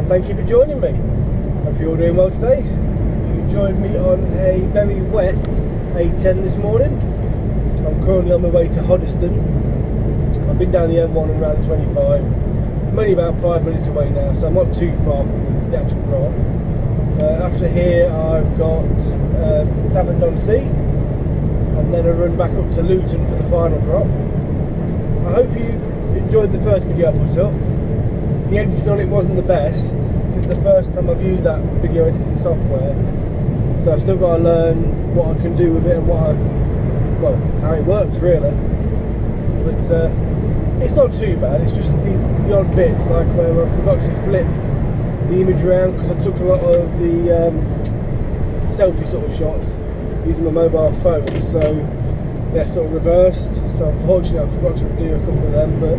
and thank you for joining me. Hope you're all doing well today. You joined me on a very wet A10 this morning. I'm currently on my way to Hodesden. I've been down the M1 and around the 25. I'm only about 5 minutes away now, so I'm not too far from the actual drop. After here I've got Southend-on-Sea, and then I run back up to Luton for the final drop. I hope you enjoyed the first video I put up. The editing on it wasn't the best. It is the first time I've used that video editing software, so I've still got to learn what I can do with it and how it works really. But it's not too bad. It's just the odd bits, like where I forgot to flip the image around because I took a lot of the selfie sort of shots using my mobile phone, so they're sort of reversed. So unfortunately I forgot to do a couple of them, but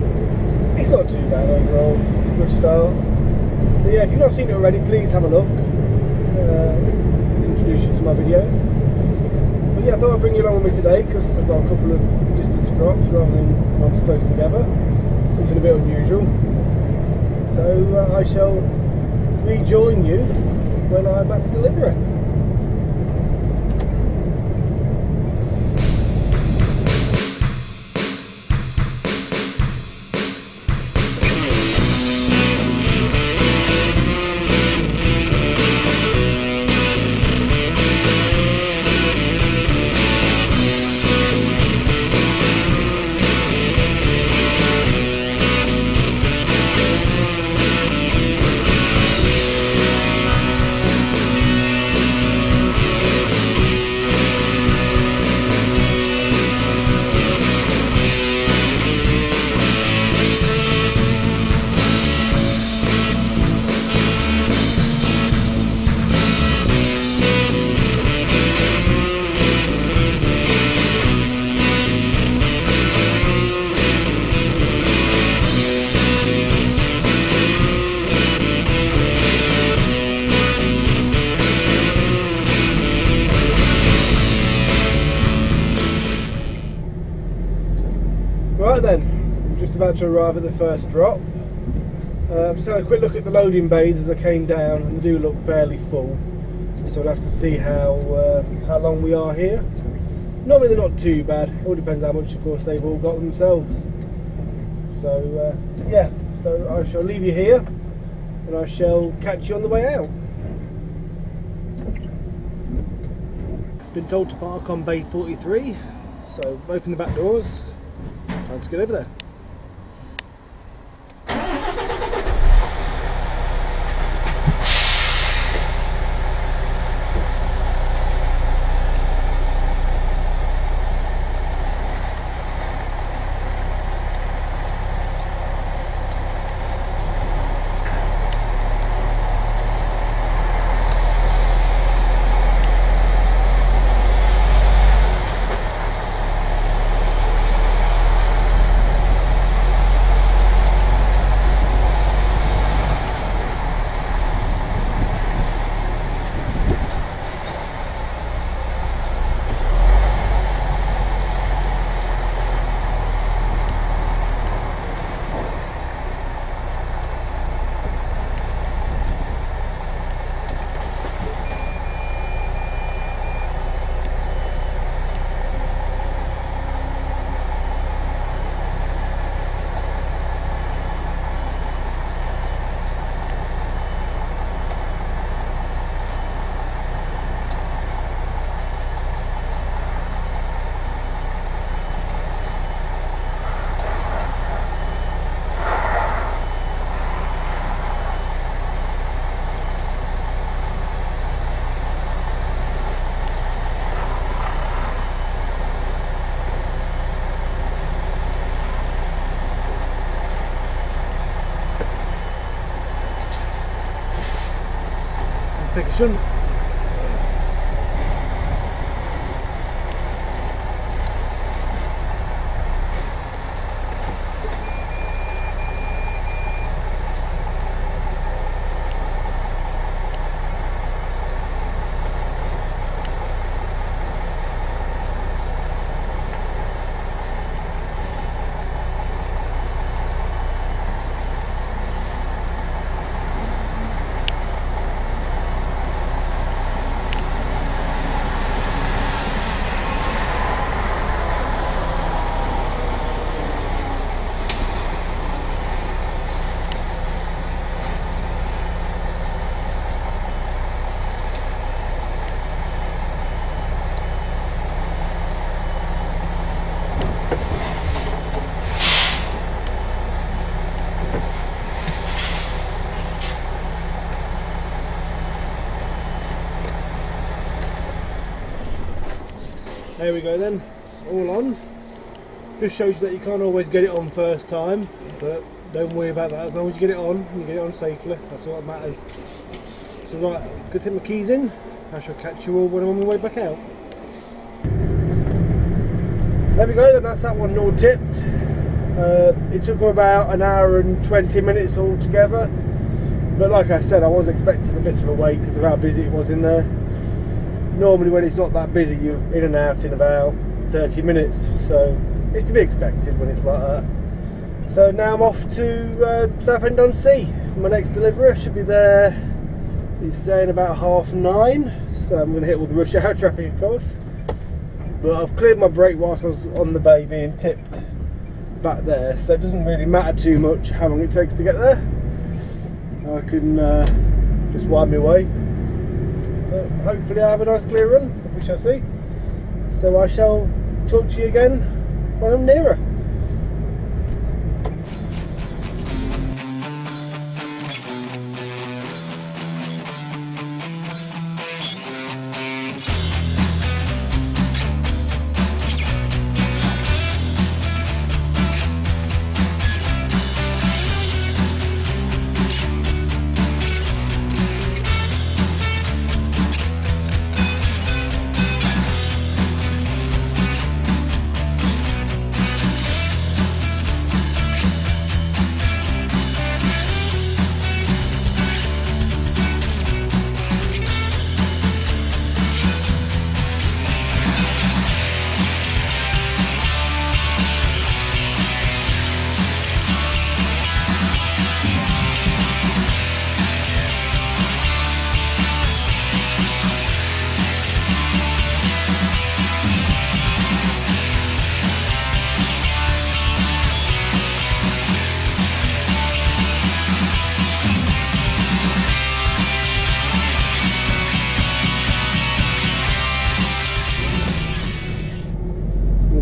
it's not too bad overall. It's a good start. So yeah, if you've not seen it already, please have a look. Introduce you to my videos. But yeah, I thought I'd bring you along with me today because I've got a couple of distance drops rather than ones close together. Something a bit unusual. So I shall rejoin you when I'm at the delivery. Right then, I'm just about to arrive at the first drop. I've just had a quick look at the loading bays as I came down, and they do look fairly full. So we'll have to see how long we are here. Normally they're not too bad. It all depends how much, of course, they've all got themselves. So yeah, so I shall leave you here, and I shall catch you on the way out. Been told to park on bay 43, so open the back doors. Time to get over there. Take a shunt. There we go then, all on. Just shows you that you can't always get it on first time, but don't worry about that. As long as you get it on, and you get it on safely, that's all that matters. So right, I'm going to take my keys in. I shall catch you all when I'm on my way back out. There we go then, that's that one all tipped. It took me about an hour and 20 minutes altogether. But like I said, I was expecting a bit of a wait because of how busy it was in there. Normally when it's not that busy, you're in and out in about 30 minutes. So it's to be expected when it's like that. So now I'm off to Southend-on-Sea for my next delivery. I should be there, it's saying about 9:30. So I'm going to hit all the rush hour traffic of course. But I've cleared my brake whilst I was on the bay being tipped back there. So it doesn't really matter too much how long it takes to get there. I can just wind my way. But hopefully I have a nice clear run, we shall see. So I shall talk to you again when I'm nearer.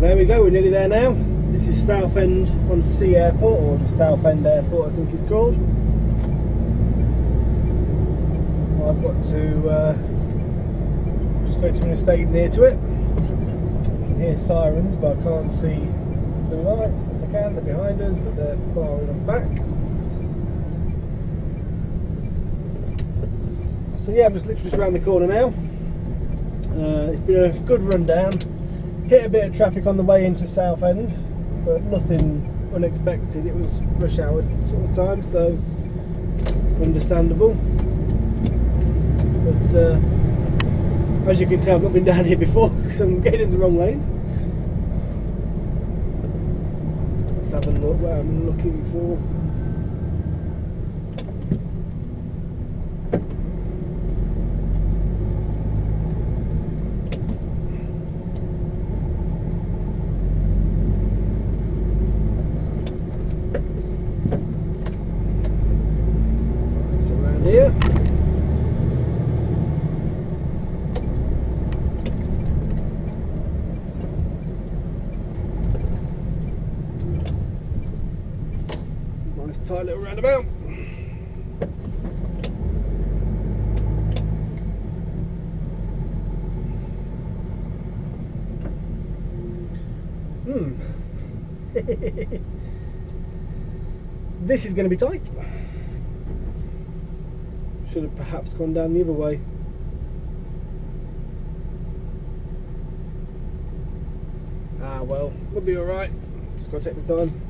There we go, we're nearly there now. This is Southend-on-Sea Airport, or just Southend Airport I think it's called. I've got to just go to an estate near to it. I can hear sirens but I can't see the lights as I can. They're behind us but they're far enough back. So yeah, I'm just literally just around the corner now. It's been a good run down. Hit a bit of traffic on the way into Southend, but nothing unexpected. It was rush hour sort of time, so understandable. But as you can tell, I've not been down here before because I'm getting in the wrong lanes. Let's have a look where I'm looking for. Here. Nice tight little roundabout. This is going to be tight. Should have perhaps gone down the other way. Ah well, we'll be alright. Just got to take the time.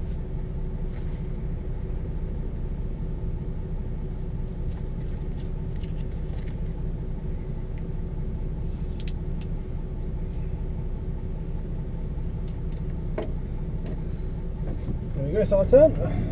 There we go, so I'll turn.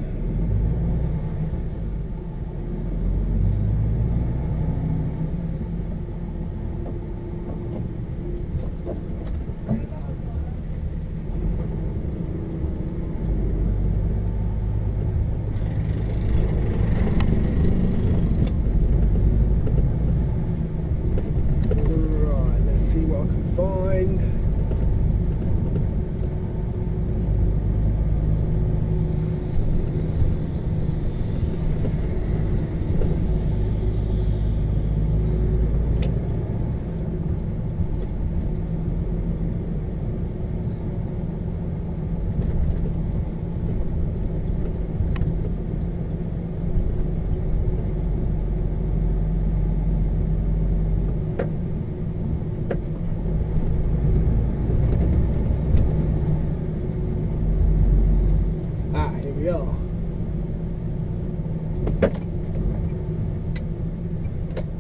we are.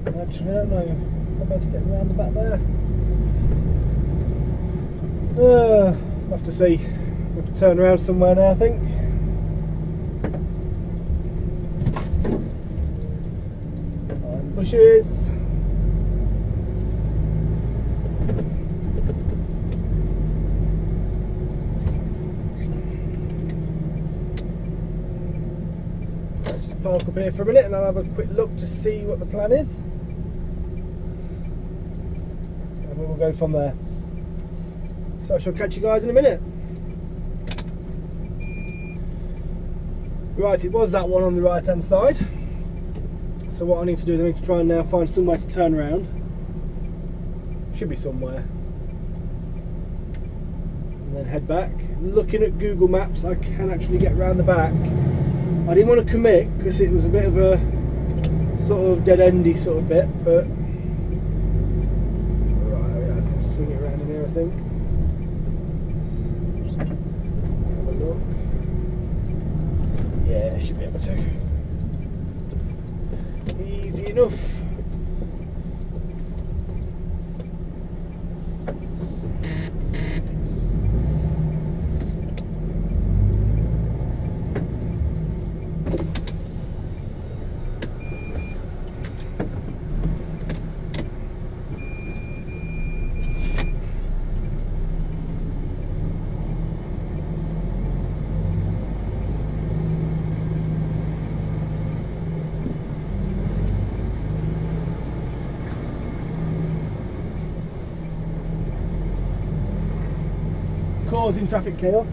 Actually, I don't know. I'm about to get around the back there. We'll have to see. We'll have to turn around somewhere now, I think. Behind the bushes. Let's just park up here for a minute and I'll have a quick look to see what the plan is. And we'll go from there. So I shall catch you guys in a minute. Right, it was that one on the right hand side. So what I need to do is I need to try and now find somewhere to turn around. Should be somewhere. And then head back. Looking at Google Maps, I can actually get around the back. I didn't want to commit because it was a bit of a sort of dead-endy sort of bit, but right, I can swing it around in here, I think. Let's have a look. Yeah, should be able to. Easy enough. Causing traffic chaos.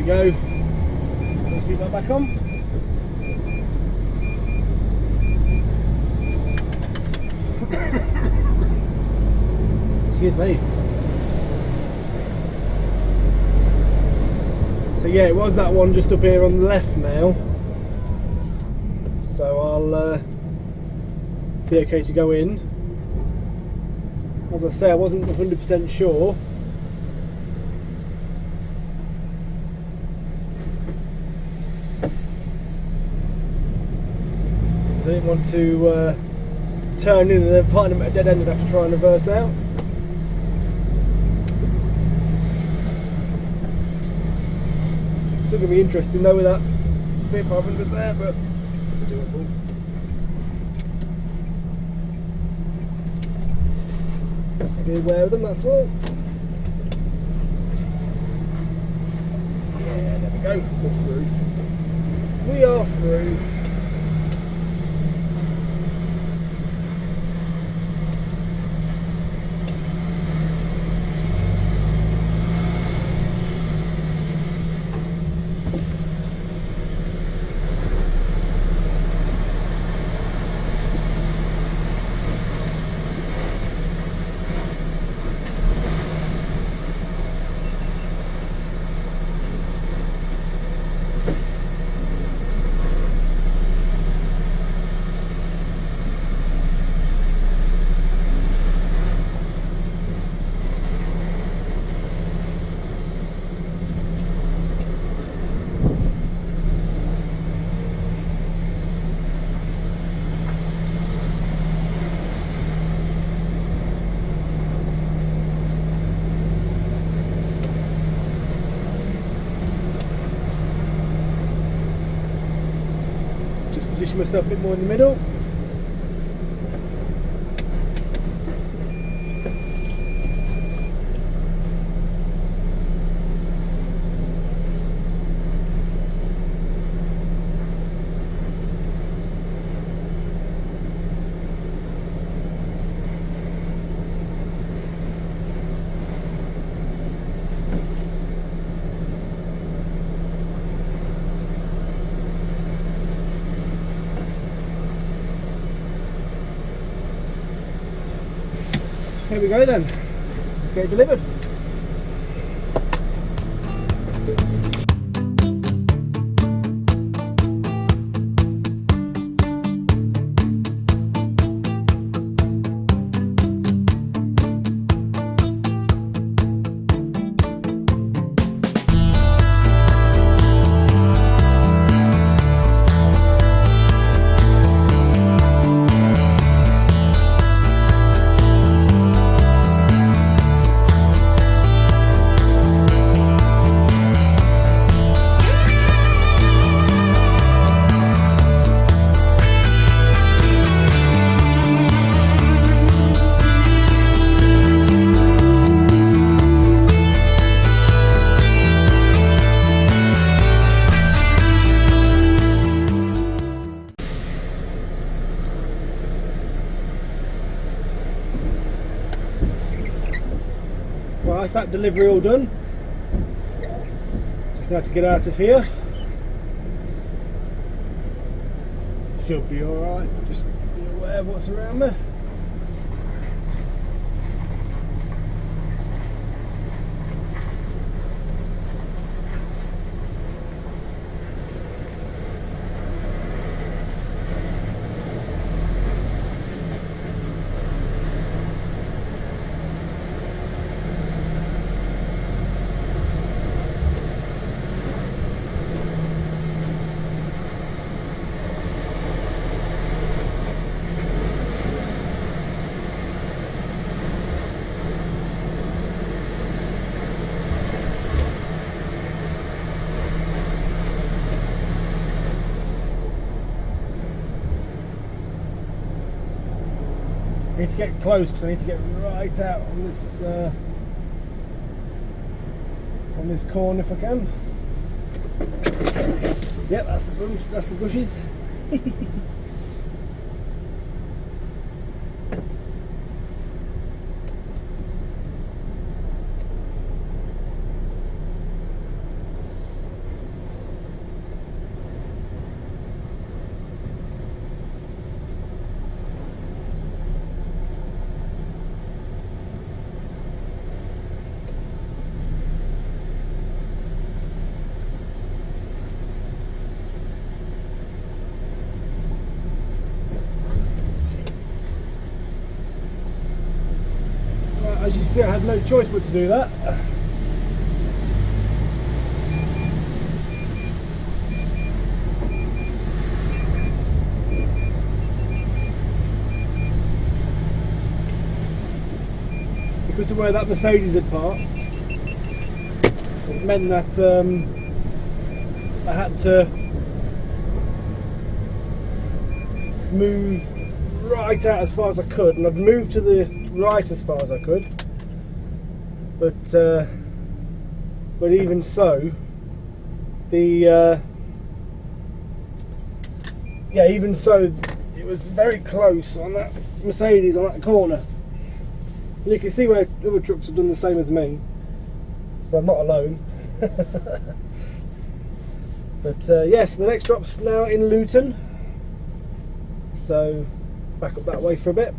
Go. Seatbelt back on. Excuse me. So yeah, it was that one just up here on the left now. So I'll be okay to go in. As I say, I wasn't 100% sure. I didn't want to turn in and then find them at a dead end and have to try and reverse out. Still going to be interesting though with that bit 500 there, but doable. Be aware of them, that's all. Yeah, there we go. We're through. We are through. Position myself a bit more in the middle. here we go then. Let's get it delivered. Well, that's that delivery all done. Just now to get out of here. Should be alright, just be aware of what's around me. I need to get close because I need to get right out on this corner if I can. Yep, that's the bushes. As you see, I had no choice but to do that. Because of where that Mercedes had parked, it meant that I had to move right out as far as I could, and I'd moved to the right as far as I could, but even so, even so, it was very close on that Mercedes on that corner. And you can see where other trucks have done the same as me, so I'm not alone. But yes, the next drop's now in Luton, so back up that way for a bit,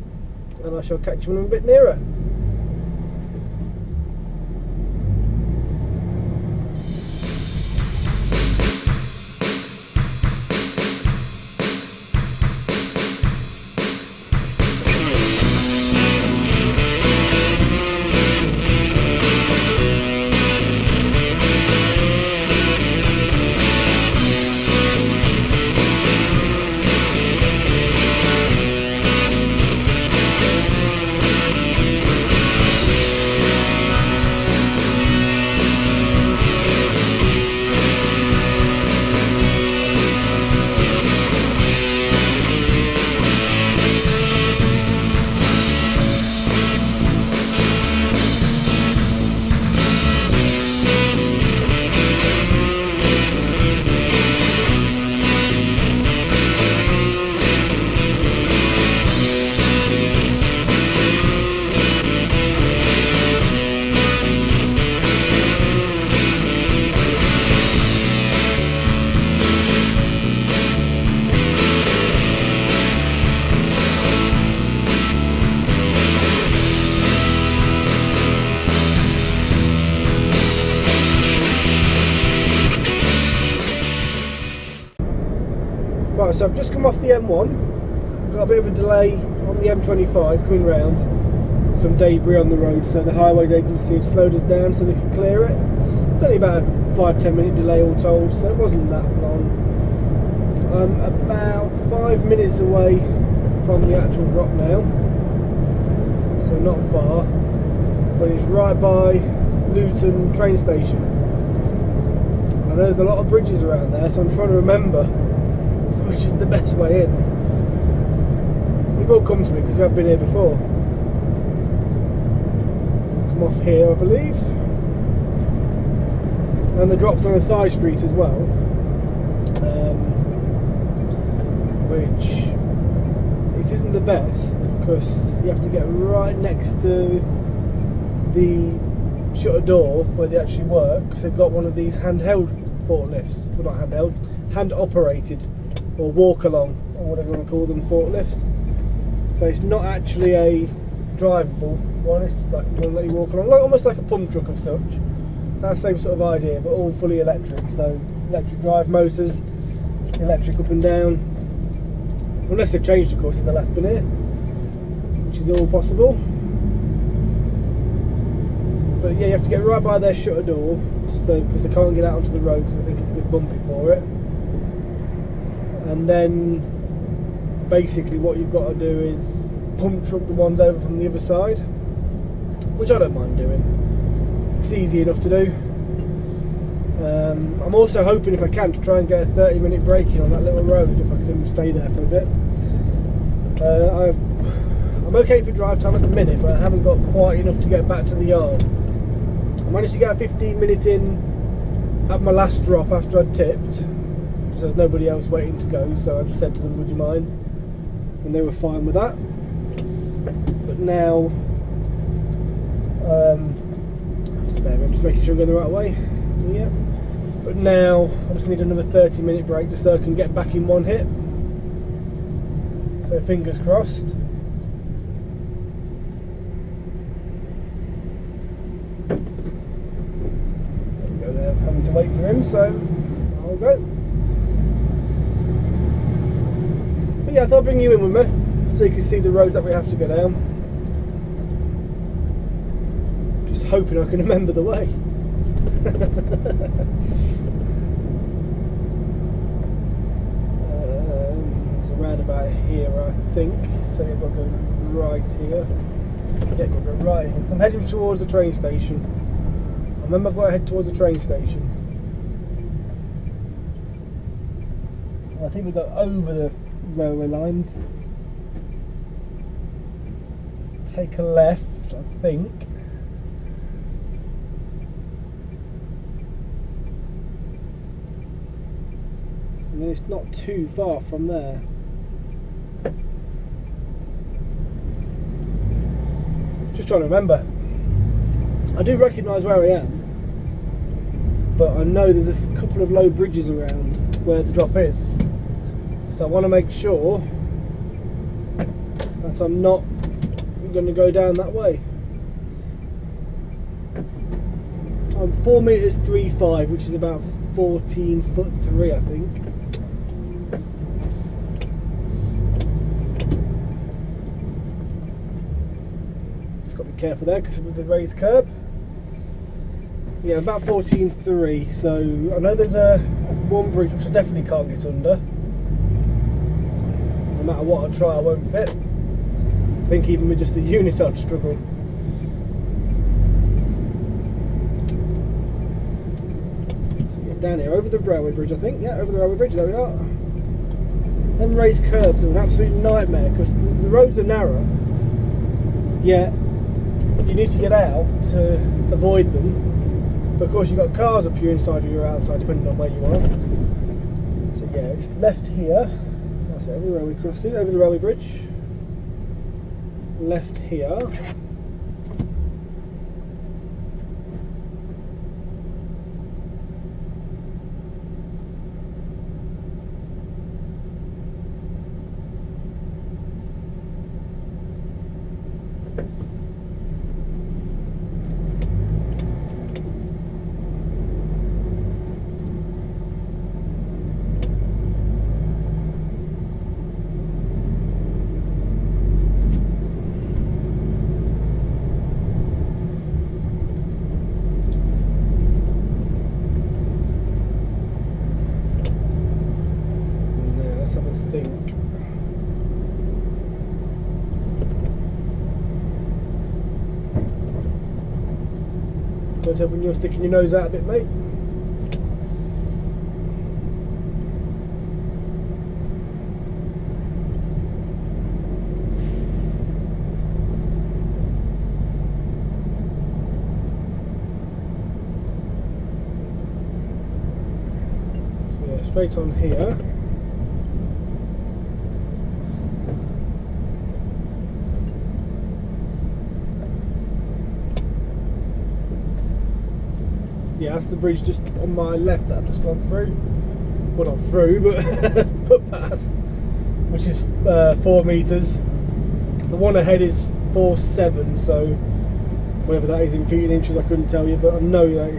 and I shall catch you when I'm a bit nearer. Right, so I've just come off the M1. Got a bit of a delay on the M25 coming round. Some debris on the road, so the highways agency had slowed us down so they could clear it. It's only about a 5-10 minute delay all told, so it wasn't that long. I'm about 5 minutes away from the actual drop now, so not far, but it's right by Luton train station. I know there's a lot of bridges around there, so I'm trying to remember which is the best way in. It will come to me because we have been here before. Come off here, I believe. And the drop's on a side street as well, which it isn't the best because you have to get right next to the shutter door where they actually work, because they've got one of these handheld forklifts, well not handheld, hand operated or walk along or whatever you want to call them, forklifts. So it's not actually a drivable one, it's like one that you walk along, like almost like a pump truck of such. That same sort of idea, but all fully electric. So electric drive motors, electric up and down. Unless they've changed, of course, since I last been here, which is all possible. But yeah, you have to get right by their shutter door, so because they can't get out onto the road because I think it's a bit bumpy for it. And then basically what you've got to do is pump truck the ones over from the other side, which I don't mind doing. It's easy enough to do. I'm also hoping, if I can, to try and get a 30-minute break in on that little road if I can stay there for a bit. I'm okay for drive time at the minute, but I haven't got quite enough to get back to the yard. I managed to get a 15 minutes in at my last drop after I'd tipped, so there's nobody else waiting to go, so I just said to them, would you mind? And they were fine with that. But now, I'm just making sure I'm going the right way. Yeah. But now I just need another 30-minute break just so I can get back in one hit. So fingers crossed. There we go, there, having to wait for him, so I'll go. But yeah, I thought I'd bring you in with me so you can see the roads that we have to go down. Just hoping I can remember the way. It's around about here, I think. So I've got to go right here. Yeah, I've got to go right here. I'm heading towards the train station. I remember I've got to head towards the train station. I think we go over the railway lines. Take a left, I think. And then it's not too far from there. Just trying to remember. I do recognise where I am, but I know there's a couple of low bridges around where the drop is. So I want to make sure that I'm not going to go down that way. I'm 4 metres 3'5", which is about 14'3", I think. Just got to be careful there because of the raised curb. Yeah, about 14'3", so I know there's one bridge which I definitely can't get under. No matter what I try, I won't fit. I think even with just the unit I'd struggle. So get down here, over the railway bridge I think. Yeah, over the railway bridge, there we are. Them raised curbs are an absolute nightmare because the roads are narrow, yet you need to get out to avoid them. But of course you've got cars up here inside or you're outside, depending on where you are. So yeah, it's left here. That's it, over the railway crossing, over the railway bridge. Left here. think. Don't tell when you're sticking your nose out a bit, mate. So yeah, straight on here. Yeah, that's the bridge just on my left that I've just gone through. Well, not through, but put past, which is 4 metres. The one ahead is 4.7, so whatever that is in feet and inches, I couldn't tell you, but I know that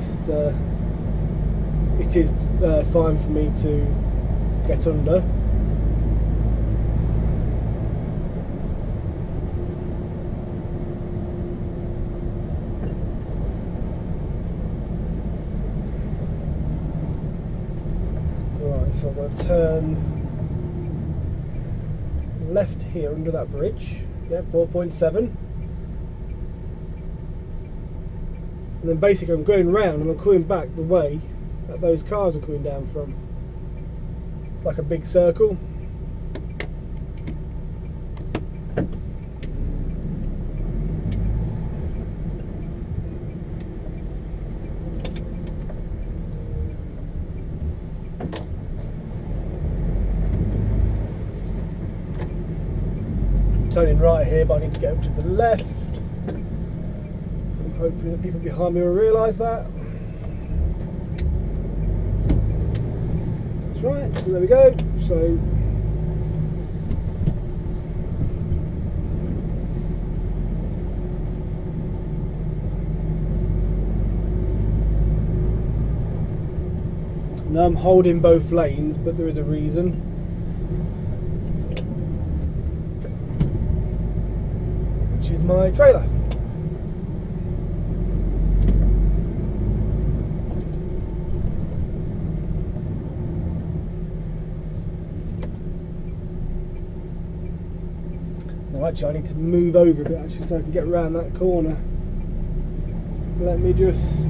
it is fine for me to get under. So I'm going to turn left here under that bridge, yeah, 4.7, and then basically I'm going round and I'm coming back the way that those cars are coming down from. It's like a big circle. Turning right here, but I need to get over to the left. And hopefully the people behind me will realise that. That's right, so there we go. So now I'm holding both lanes, but there is a reason. Which is my trailer. Well, actually I need to move over a bit actually so I can get around that corner. Let me just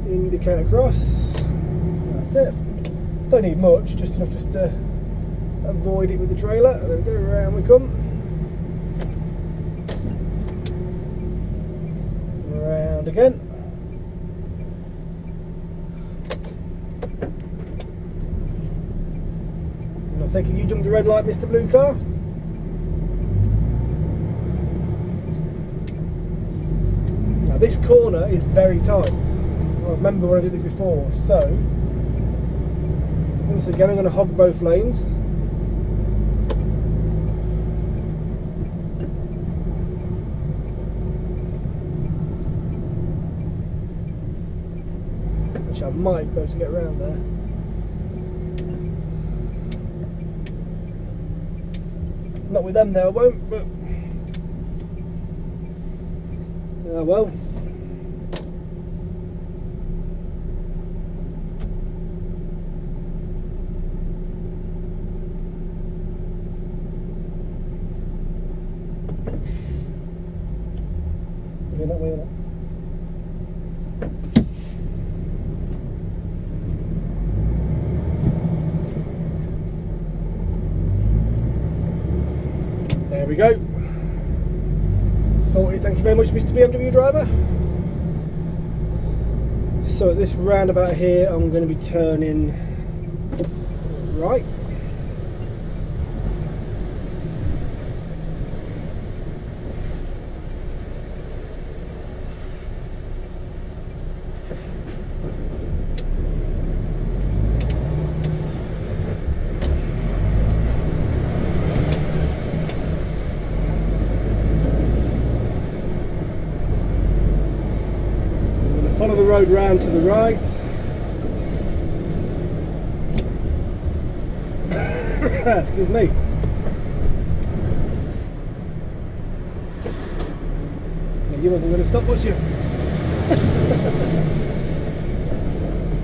indicate across. That's it. Don't need much, just enough just to avoid it with the trailer. There we go, around we come. Around again. And I'll take it you jumped the red light, Mr. Blue Car. Now this corner is very tight. I remember when I did it before, so once again I'm going to hog both lanes. I might be able to get around there. Not with them there, I won't, but oh well. You're not wheeling it. There we go. Sorted, thank you very much, Mr. BMW driver. So at this roundabout here, I'm going to be turning right. Follow the road round to the right. Excuse me. Now, you wasn't going to stop, was you?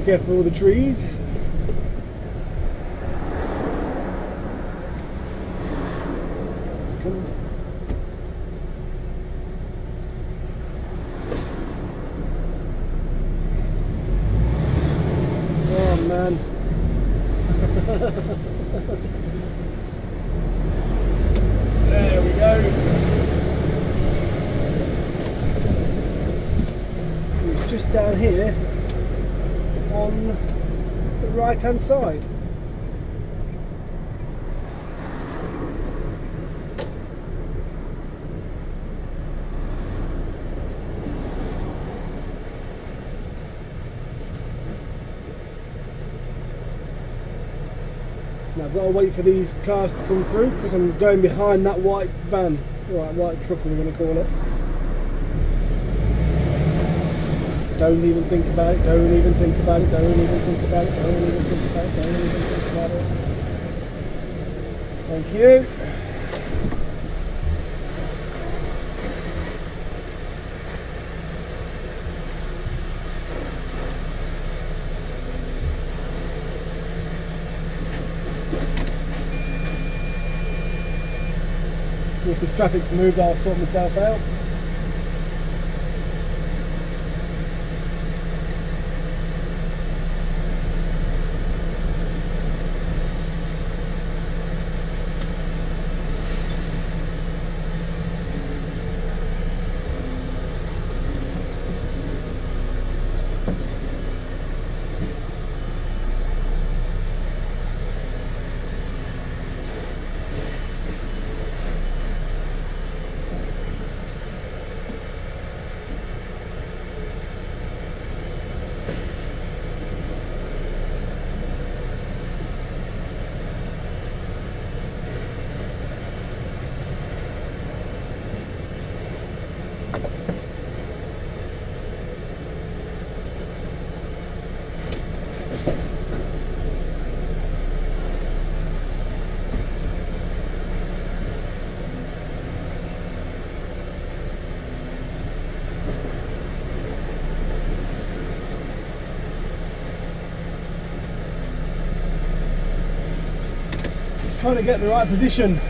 Careful of the trees. There we go. It's just down here on the right hand side. Now I've got to wait for these cars to come through because I'm going behind that white van, right, white truck we're going to call it. Don't even think about it, don't even think about it, don't even think about it, don't even think about it, don't even think about it. Thank you. Once this traffic's moved, I'll sort myself out. Trying to get the right position.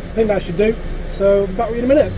I think that should do. So back with you in a minute.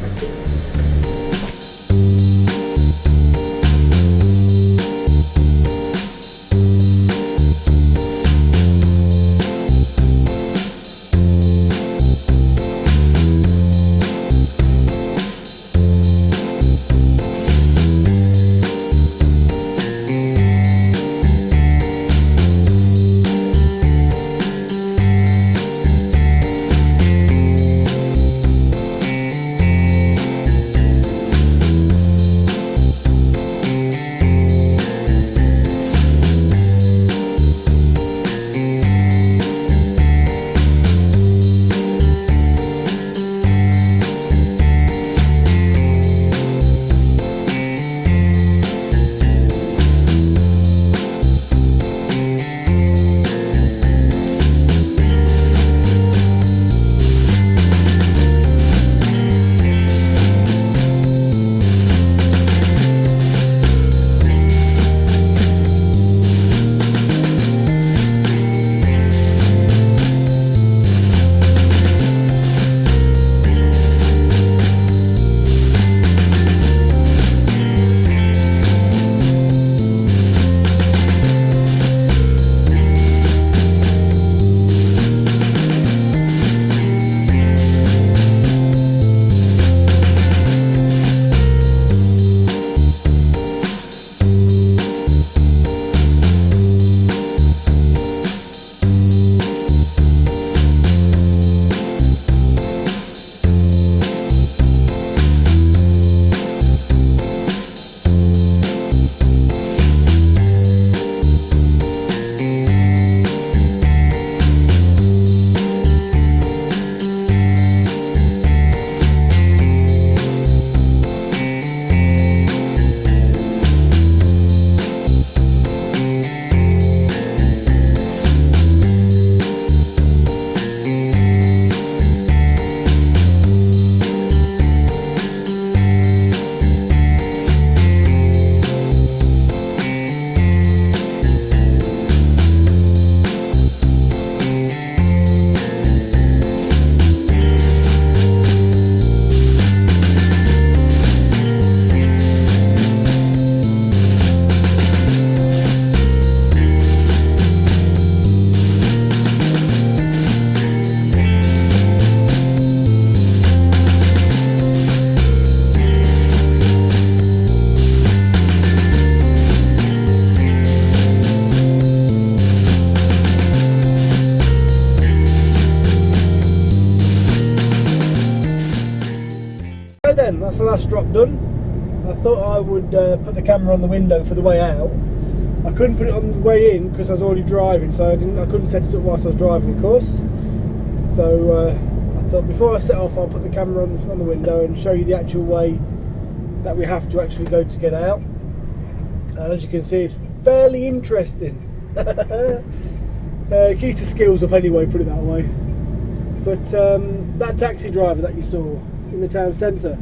that done, I thought I would put the camera on the window for the way out. I couldn't put it on the way in because I was already driving, so I couldn't set it up whilst I was driving, of course. So I thought before I set off, I'll put the camera on the window and show you the actual way that we have to actually go to get out. And as you can see, it's fairly interesting. Keeps the skills up anyway, put it that way. But that taxi driver that you saw in the town centre,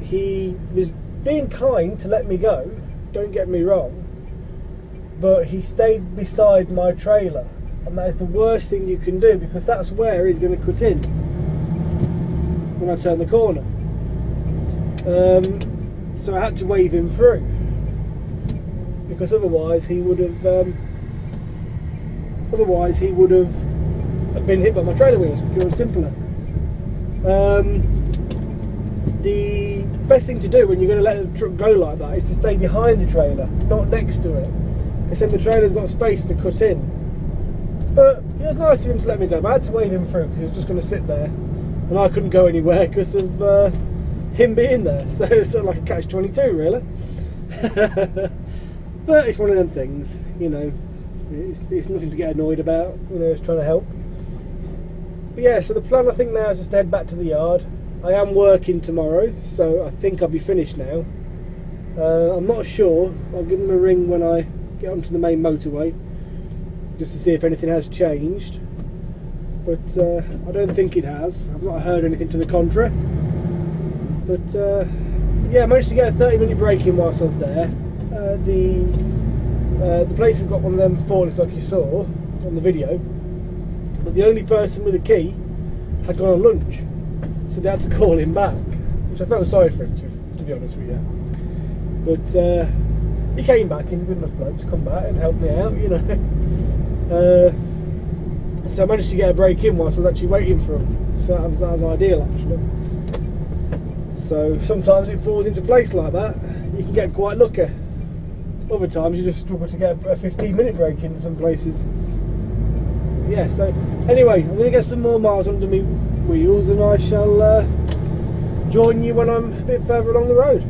he was being kind to let me go, don't get me wrong, but he stayed beside my trailer, and that is the worst thing you can do, because that's where he's going to cut in when I turn the corner. So I had to wave him through, because otherwise he would have been hit by my trailer wheels, pure and simpler. The best thing to do when you're going to let the truck go like that is to stay behind the trailer, not next to it, because then the trailer's got space to cut in. But it was nice of him to let me go, but I had to wave him through because he was just going to sit there and I couldn't go anywhere because of him being there. So it's sort of like a catch-22 really. But it's one of them things, you know, it's nothing to get annoyed about, you know, it's trying to help. But yeah, so the plan I think now is just to head back to the yard. I am working tomorrow, so I think I'll be finished now. I'm not sure. I'll give them a ring when I get onto the main motorway, just to see if anything has changed. But I don't think it has. I've not heard anything to the contrary. But yeah, I managed to get a 30-minute break in whilst I was there. The place has got one of them forklifts like you saw on the video, but the only person with a key had gone on lunch, so they had to call him back, which I felt sorry for him, to be honest with you. But he came back. He's a good enough bloke to come back and help me out, you know. So I managed to get a break in whilst I was actually waiting for him, so that was ideal actually. So sometimes it falls into place like that, you can get quite lucky. Other times you just struggle to get a 15-minute break in some places. Yeah, so anyway, I'm going to get some more miles under my wheels and I shall join you when I'm a bit further along the road.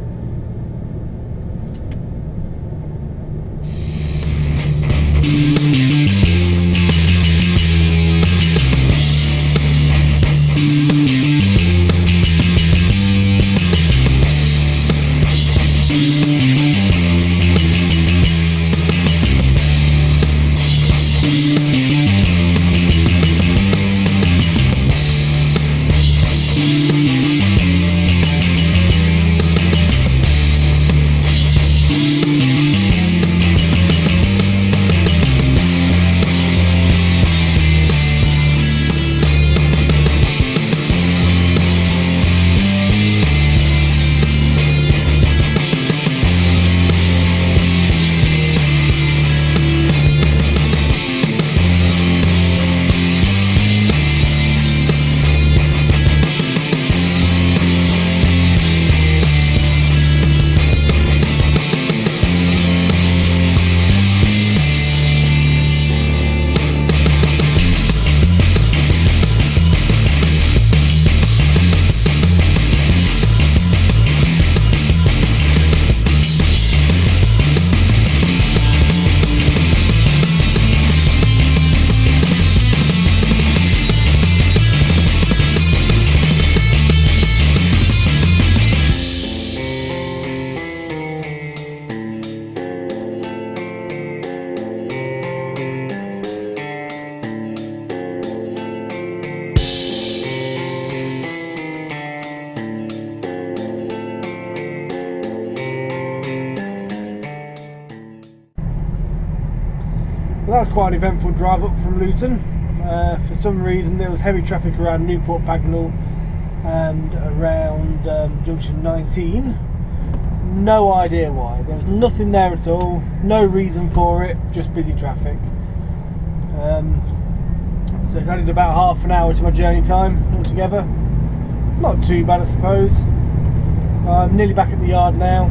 Well, that was quite an eventful drive up from Luton. For some reason there was heavy traffic around Newport Pagnell and around junction 19. No idea why. There was nothing there at all, no reason for it, just busy traffic. So it's added about half an hour to my journey time altogether. Not too bad, I suppose. I'm nearly back at the yard now.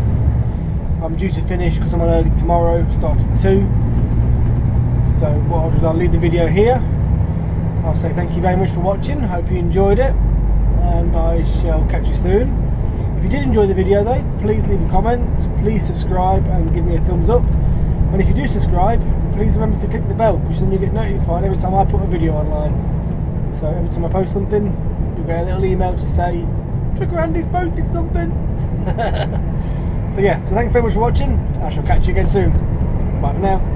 I'm due to finish because I'm on early tomorrow, start at 2. So what I'll do is I'll leave the video here. I'll say thank you very much for watching, hope you enjoyed it, and I shall catch you soon. If If you did enjoy the video though, please leave a comment, please subscribe and give me a thumbs up. And if you do subscribe, please remember to click the bell, because then you get notified every time I put a video online. So every time I post something, you'll get a little email to say, Trucker Andy's posted something. So yeah, so thanks very much for watching. I shall catch you again soon. Bye for now.